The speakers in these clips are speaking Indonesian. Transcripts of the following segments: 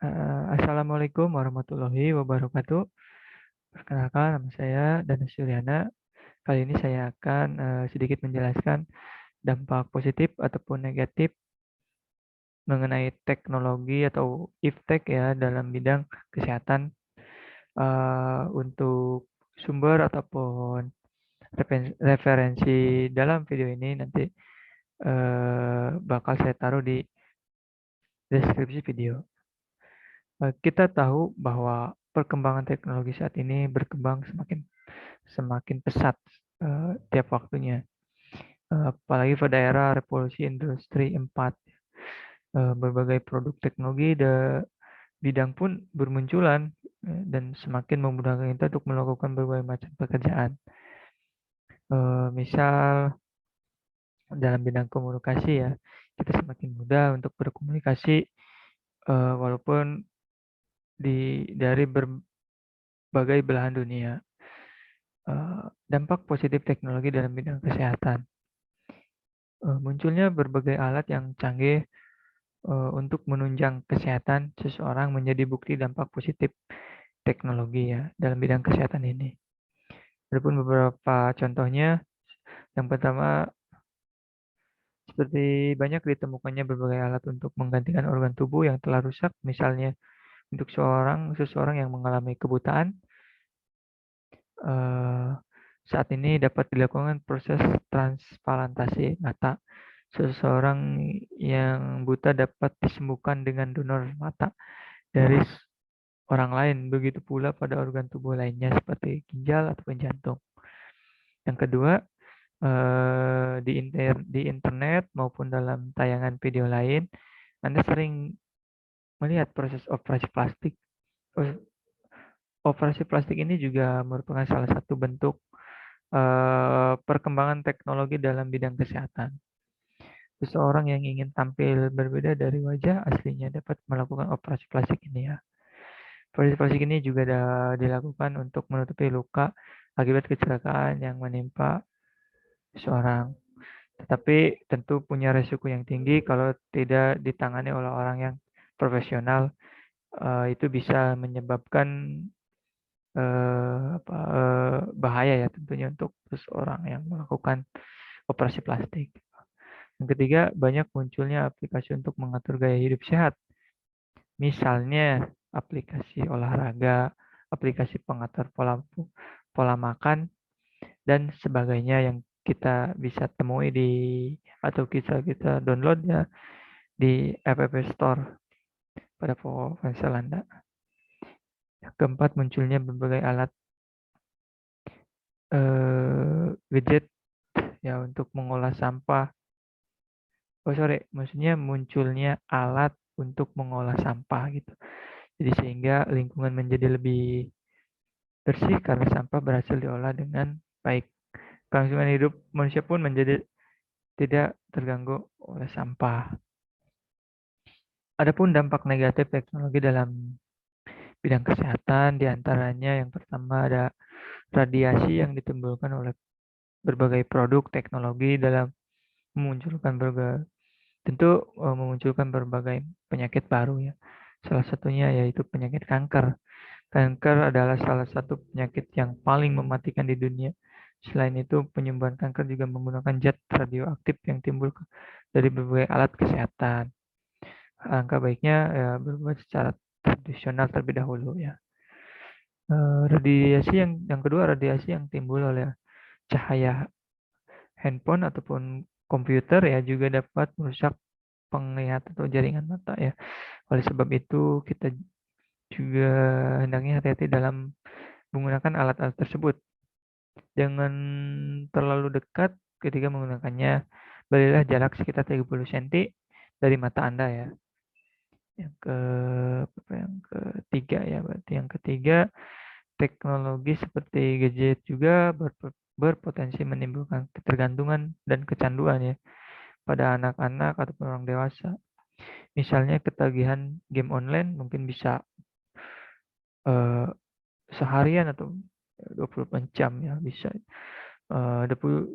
Assalamualaikum warahmatullahi wabarakatuh. Perkenalkan, nama saya Danes Yuliana. Kali ini saya akan sedikit menjelaskan dampak positif ataupun negatif mengenai teknologi atau iptek ya dalam bidang kesehatan. Untuk sumber ataupun referensi dalam video ini nanti bakal saya taruh di deskripsi video. Kita tahu bahwa perkembangan teknologi saat ini berkembang semakin semakin pesat tiap waktunya. Apalagi pada era revolusi industri 4, berbagai produk teknologi bidang pun bermunculan dan semakin memudahkan kita untuk melakukan berbagai macam pekerjaan. Misal dalam bidang komunikasi ya, kita semakin mudah untuk berkomunikasi walaupun dari berbagai belahan dunia. Dampak positif teknologi dalam bidang kesehatan. Munculnya berbagai alat yang canggih untuk menunjang kesehatan seseorang menjadi bukti dampak positif teknologi ya dalam bidang kesehatan ini. Adapun beberapa contohnya, yang pertama seperti banyak ditemukannya berbagai alat untuk menggantikan organ tubuh yang telah rusak, misalnya untuk seseorang yang mengalami kebutaan, eh, saat ini dapat dilakukan proses transplantasi mata. Seseorang yang buta dapat disembuhkan dengan donor mata dari orang lain. Begitu pula pada organ tubuh lainnya seperti ginjal ataupun jantung. Yang kedua, di internet maupun dalam tayangan video lain, Anda sering melihat proses operasi plastik. Operasi plastik ini juga merupakan salah satu bentuk perkembangan teknologi dalam bidang kesehatan. Seseorang yang ingin tampil berbeda dari wajah aslinya dapat melakukan operasi plastik ini ya. Operasi plastik ini juga dilakukan untuk menutupi luka akibat kecelakaan yang menimpa seseorang. Tetapi tentu punya resiko yang tinggi kalau tidak ditangani oleh orang yang profesional. Itu bisa menyebabkan bahaya ya tentunya untuk seseorang yang melakukan operasi plastik. Yang ketiga, banyak munculnya aplikasi untuk mengatur gaya hidup sehat. Misalnya aplikasi olahraga, aplikasi pengatur pola makan, dan sebagainya yang kita bisa temui atau kita download ya di App Store pada ponsel Anda. Yang keempat, munculnya berbagai alat gadget ya untuk mengolah sampah. Maksudnya munculnya alat untuk mengolah sampah gitu. Jadi sehingga lingkungan menjadi lebih bersih karena sampah berhasil diolah dengan baik. Kelangsungan hidup manusia pun menjadi tidak terganggu oleh sampah. Adapun dampak negatif teknologi dalam bidang kesehatan, diantaranya yang pertama ada radiasi yang ditimbulkan oleh berbagai produk teknologi dalam memunculkan memunculkan berbagai penyakit baru ya. Salah satunya yaitu penyakit kanker. Kanker adalah salah satu penyakit yang paling mematikan di dunia. Selain itu, penyembuhan kanker juga menggunakan zat radioaktif yang timbul dari berbagai alat kesehatan. Alangkah baiknya ya, berbuat secara tradisional terlebih dahulu ya. Yang kedua, radiasi yang timbul oleh cahaya handphone ataupun komputer ya juga dapat merusak penglihatan atau jaringan mata ya. Oleh sebab itu, kita juga hendaknya hati-hati dalam menggunakan alat-alat tersebut. Jangan terlalu dekat ketika menggunakannya. Berilah jarak sekitar 30 cm dari mata Anda ya. Yang ketiga ya, berarti yang ketiga, teknologi seperti gadget juga berpotensi menimbulkan ketergantungan dan kecanduan ya pada anak-anak ataupun orang dewasa. Misalnya ketagihan game online mungkin bisa eh, seharian atau 24 jam ya bisa.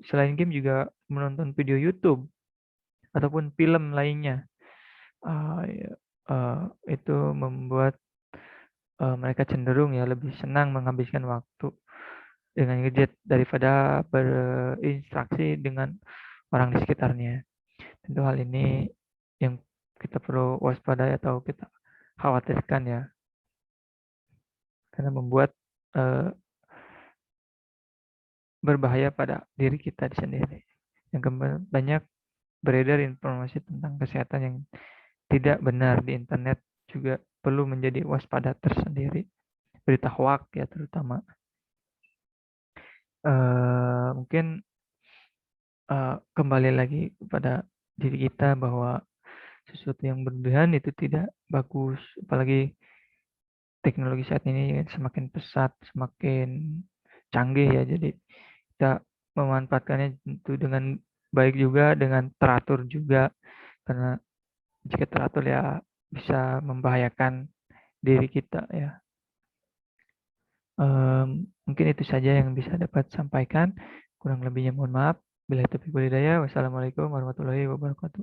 Selain game juga menonton video YouTube ataupun film lainnya. Ya. itu membuat mereka cenderung ya lebih senang menghabiskan waktu dengan gadget daripada berinteraksi dengan orang di sekitarnya. Tentu hal ini yang kita perlu waspadai atau kita khawatirkan ya, karena membuat uh, berbahaya pada diri kita sendiri. Yang banyak beredar informasi tentang kesehatan yang tidak benar di internet juga perlu menjadi waspada tersendiri. Berita hoak ya terutama. Mungkin kembali lagi kepada diri kita bahwa sesuatu yang berlebihan itu tidak bagus, apalagi teknologi saat ini semakin pesat, semakin canggih ya, jadi kita memanfaatkannya tentu dengan baik juga, dengan teratur juga, karena jika teratur ya bisa membahayakan diri kita ya. Mungkin itu saja yang bisa dapat sampaikan. Kurang lebihnya mohon maaf. Bila taufiq wal hidayah. Wassalamualaikum warahmatullahi wabarakatuh.